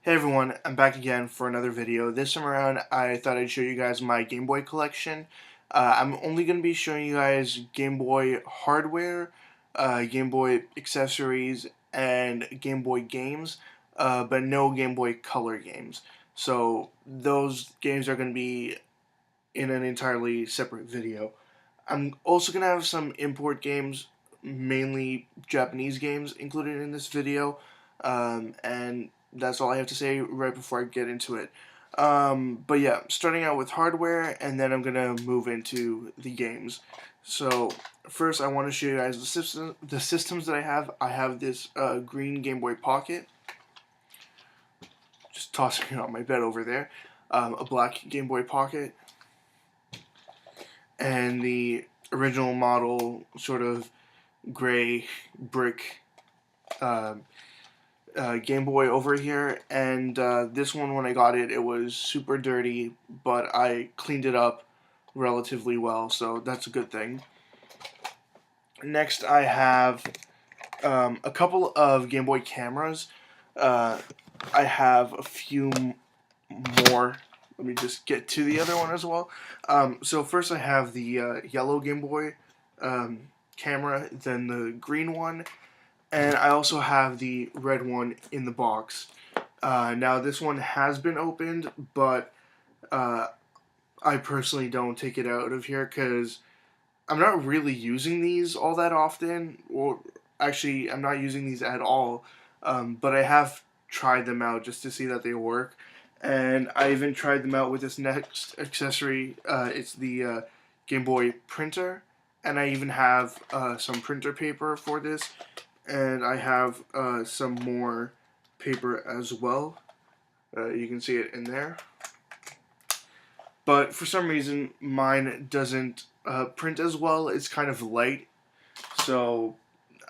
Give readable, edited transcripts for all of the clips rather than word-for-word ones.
Hey everyone, I'm back again for another video. This time around, I thought I'd show you guys my Game Boy collection. I'm only going to be showing you guys Game Boy hardware, Game Boy accessories, and Game Boy games, but no Game Boy Color games. So those games are going to be in an entirely separate video. I'm also going to have some import games, mainly Japanese games, included in this video, and that's all I have to say right before I get into it. But yeah, starting out with hardware, and then I'm going to move into the games. So first I want to show you guys the systems that I have. I have this green Game Boy Pocket, just tossing it on my bed over there, a black Game Boy Pocket, and the original model sort of gray brick Game Boy over here. And this one, when I got it, it was super dirty, but I cleaned it up relatively well, so that's a good thing. Next, I have a couple of Game Boy cameras. I have a few more. Let me just get to the other one as well. So first I have the yellow Game Boy camera, then the green one, and I also have the red one in the box. Now this one has been opened, but I personally don't take it out of here because I'm not really using these all that often, or actually I'm not using these at all, but I have tried them out just to see that they work. And I even tried them out with this next accessory. It's the Game Boy printer, and I even have some printer paper for this, and I have some more paper as well. You can see it in there. But for some reason, mine doesn't print as well. It's kind of light, so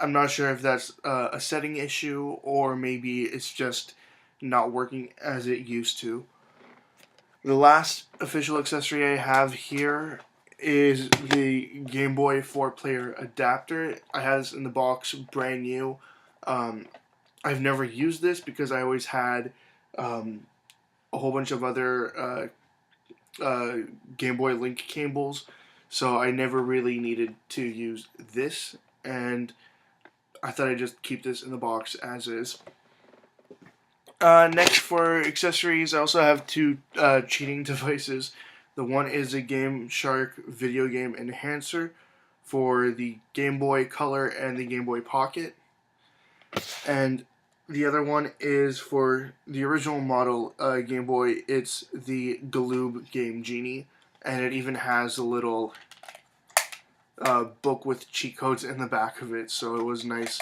I'm not sure if that's a setting issue or maybe it's just not working as it used to. The last official accessory I have here is the Game Boy 4-player adapter. I have this in the box, brand new. I've never used this because I always had a whole bunch of other Game Boy Link cables, so I never really needed to use this, and I thought I'd just keep this in the box as is. Next, for accessories, I also have two cheating devices. The one is a Game Shark video game enhancer for the Game Boy Color and the Game Boy Pocket, and the other one is for the original model Game Boy. It's the Galoob Game Genie, and it even has a little book with cheat codes in the back of it, so it was nice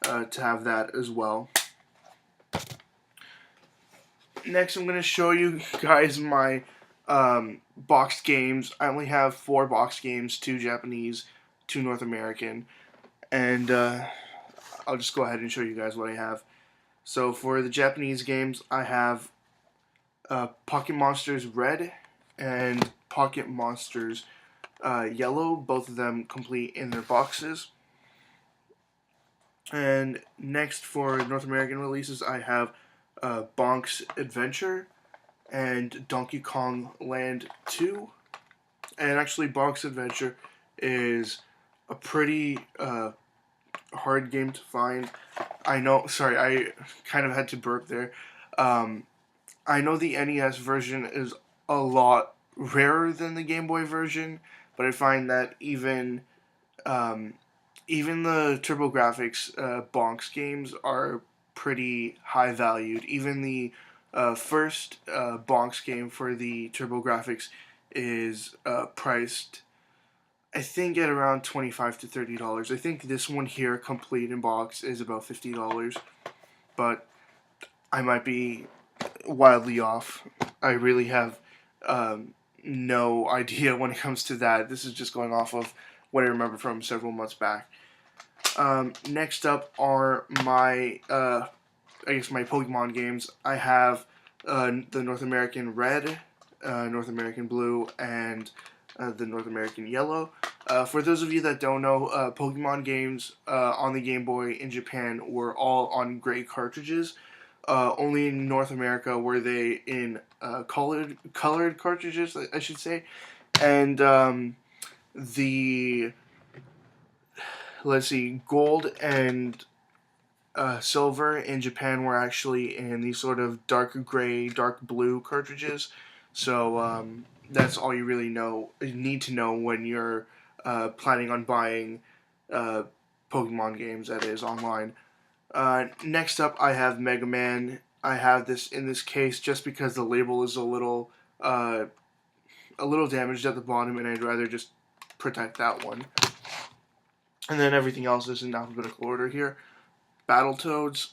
to have that as well. Next, I'm going to show you guys my boxed games. I only have 4 boxed games, 2 Japanese, 2 North American, and I'll just go ahead and show you guys what I have. So for the Japanese games, I have Pocket Monsters Red and Pocket Monsters Yellow, both of them complete in their boxes. And next, for North American releases, I have Bonk's Adventure and Donkey Kong Land 2. And actually, Bonk's Adventure is a pretty hard game to find. I know, sorry, I kind of had to burp there. I know the NES version is a lot rarer than the Game Boy version, but I find that even the TurboGrafx Bonks games are pretty high valued. Even the first Bonks game for the TurboGrafx is priced, I think, at around $25 to $30. I think this one here, complete in box, is about $50, but I might be wildly off. I really have no idea when it comes to that. This is just going off of what I remember from several months back. Next up are my, I guess, my Pokemon games. I have the North American Red, North American Blue, and the North American Yellow. For those of you that don't know, Pokemon games on the Game Boy in Japan were all on gray cartridges. only in North America were they in colored cartridges, I should say, and the let's see, gold and silver in Japan were actually in these sort of dark gray, dark blue cartridges. So that's all you really need to know when you're planning on buying uh, Pokemon games. That is online. Next up, I have Mega Man. I have this in this case just because the label is uh, a little damaged at the bottom, and I'd rather just protect that one. And then everything else is in alphabetical order here. Battletoads,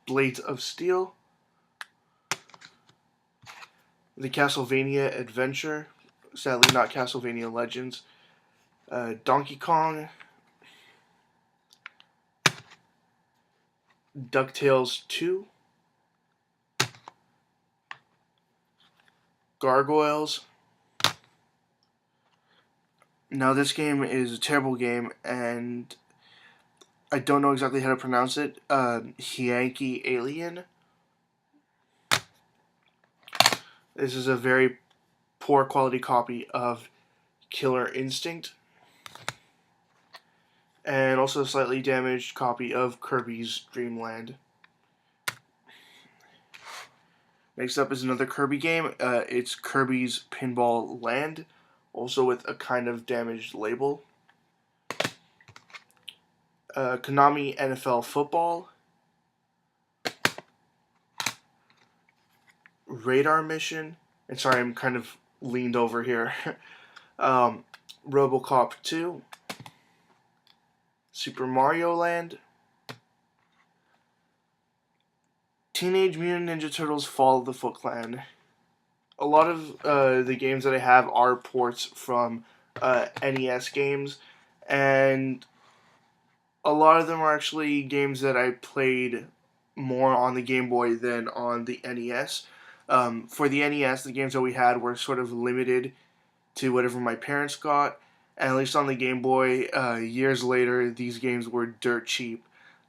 Blades of Steel, the Castlevania Adventure, sadly not Castlevania Legends, Donkey Kong, DuckTales 2, Gargoyles. Now this game is a terrible game, and I don't know exactly how to pronounce it. Yankee Alien. This is a very poor quality copy of Killer Instinct, and also a slightly damaged copy of Kirby's Dream Land. Next up is another Kirby game. It's Kirby's Pinball Land, also with a kind of damaged label. Konami NFL Football, Radar Mission, and sorry, I'm kind of leaned over here. RoboCop 2, Super Mario Land, Teenage Mutant Ninja Turtles Fall of the Foot Clan. A lot of the games that I have are ports from NES games, and a lot of them are actually games that I played more on the Game Boy than on the NES. For the NES, the games that we had were sort of limited to whatever my parents got, and at least on the Game Boy, years later, these games were dirt cheap.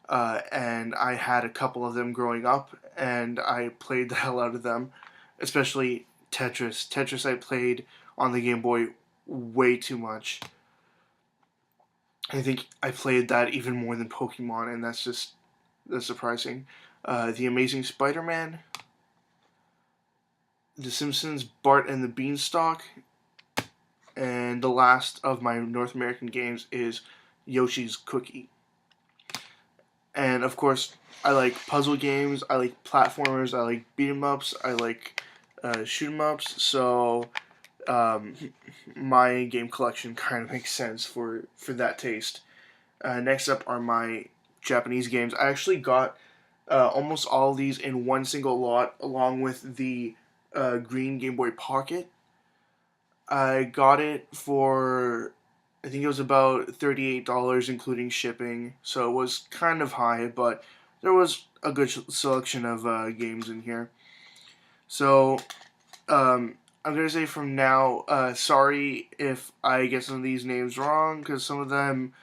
And I had a couple of them growing up, and I played the hell out of them, especially Tetris. Tetris I played on the Game Boy way too much. I think I played that even more than Pokemon, and that's surprising. The Amazing Spider-Man, The Simpsons, Bart and the Beanstalk, and the last of my North American games is Yoshi's Cookie. And of course, I like puzzle games, I like platformers, I like beat 'em ups, I like shoot 'em ups. So um, my game collection kind of makes sense for that taste. Next up are my Japanese games. I actually got almost all of these in one single lot, along with the green Game Boy Pocket. I got it for, I think it was about $38, including shipping, so it was kind of high, but there was a good selection of games in here. So, I'm going to say from now, sorry if I get some of these names wrong, because some of them,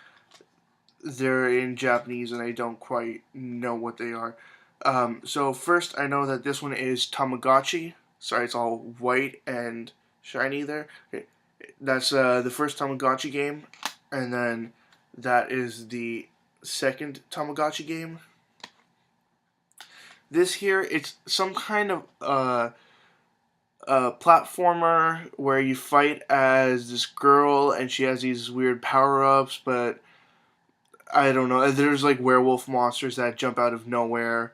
they're in Japanese and I don't quite know what they are. So first, I know that this one is Tamagotchi. Sorry, it's all white and shiny there. Okay. That's the first Tamagotchi game, and then that is the second Tamagotchi game. This here, it's some kind of platformer where you fight as this girl, and she has these weird power-ups, but I don't know. There's like werewolf monsters that jump out of nowhere.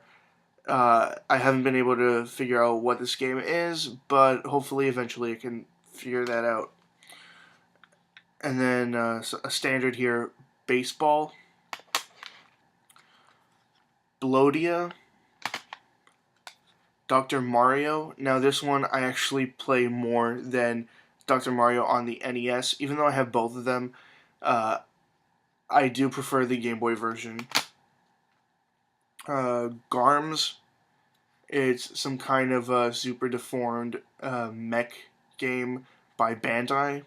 I haven't been able to figure out what this game is, but hopefully eventually I can figure that out. And then so a standard here, baseball, Blodia, Dr. Mario. Now this one I actually play more than Dr. Mario on the NES. Even though I have both of them, I do prefer the Game Boy version. Garms. It's some kind of super deformed mech game by Bandai.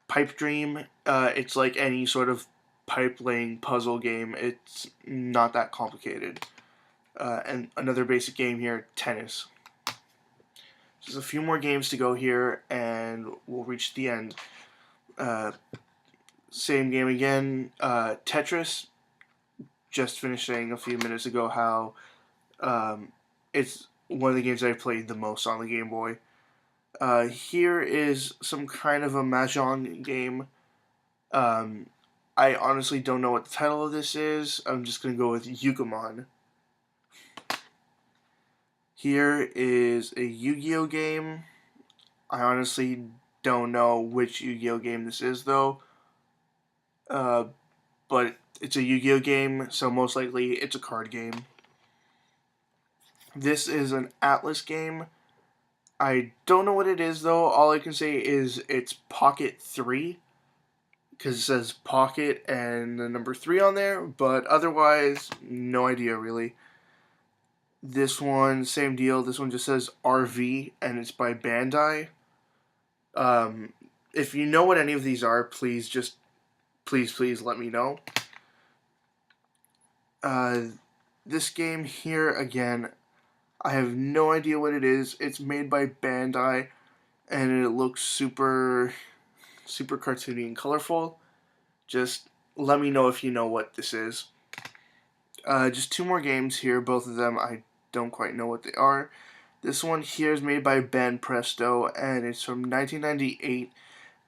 Pipe Dream. It's like any sort of pipe laying puzzle game. It's not that complicated. And another basic game here, tennis. There's a few more games to go here, and we'll reach the end. Same game again, Tetris. Just finished saying a few minutes ago how it's one of the games I played the most on the Game Boy. Here is some kind of a mahjong game. I honestly don't know what the title of this is. I'm just going to go with Yugamon. Here is a Yu-Gi-Oh game. I honestly don't know which Yu-Gi-Oh game this is, though. But it's a Yu-Gi-Oh game, so most likely it's a card game. This is an Atlas game. I don't know what it is, though. All I can say is it's Pocket 3, because it says Pocket and the number 3 on there, but otherwise, no idea, really. This one, same deal. This one just says RV, and it's by Bandai. If you know what any of these are, please let me know. This game here, again, I have no idea what it is. It's made by Bandai, and it looks super cartoony and colorful. Just let me know if you know what this is. Just two more games here. Both of them, I don't quite know what they are. This one here is made by Ben Presto, and it's from 1998.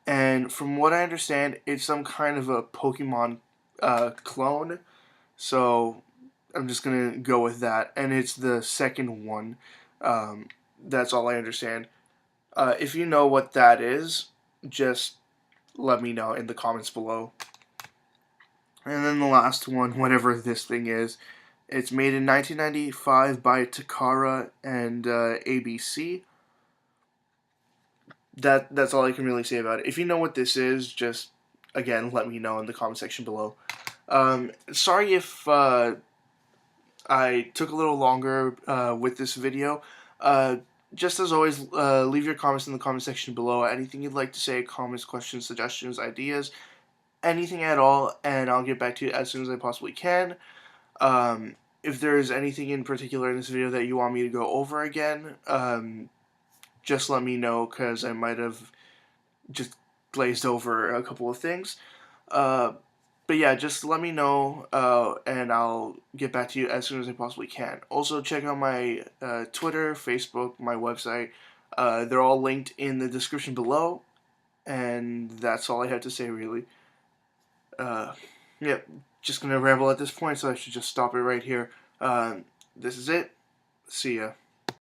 And from what I understand, it's some kind of a Pokemon clone. So I'm just going to go with that. And it's the second one. That's all I understand. If you know what that is, just let me know in the comments below. And then the last one, whatever this thing is, it's made in 1995 by Takara and ABC. That's all I can really say about it. If you know what this is, just, again, let me know in the comment section below. Sorry if I took a little longer with this video. Just as always, leave your comments in the comment section below. Anything you'd like to say, comments, questions, suggestions, ideas, anything at all, and I'll get back to you as soon as I possibly can. If there's anything in particular in this video that you want me to go over again, just let me know, because I might have just glazed over a couple of things. But yeah, just let me know, and I'll get back to you as soon as I possibly can. Also, check out my Twitter, Facebook, my website. They're all linked in the description below, and that's all I have to say, really. Yep, just gonna ramble at this point, so I should just stop it right here. This is it. See ya.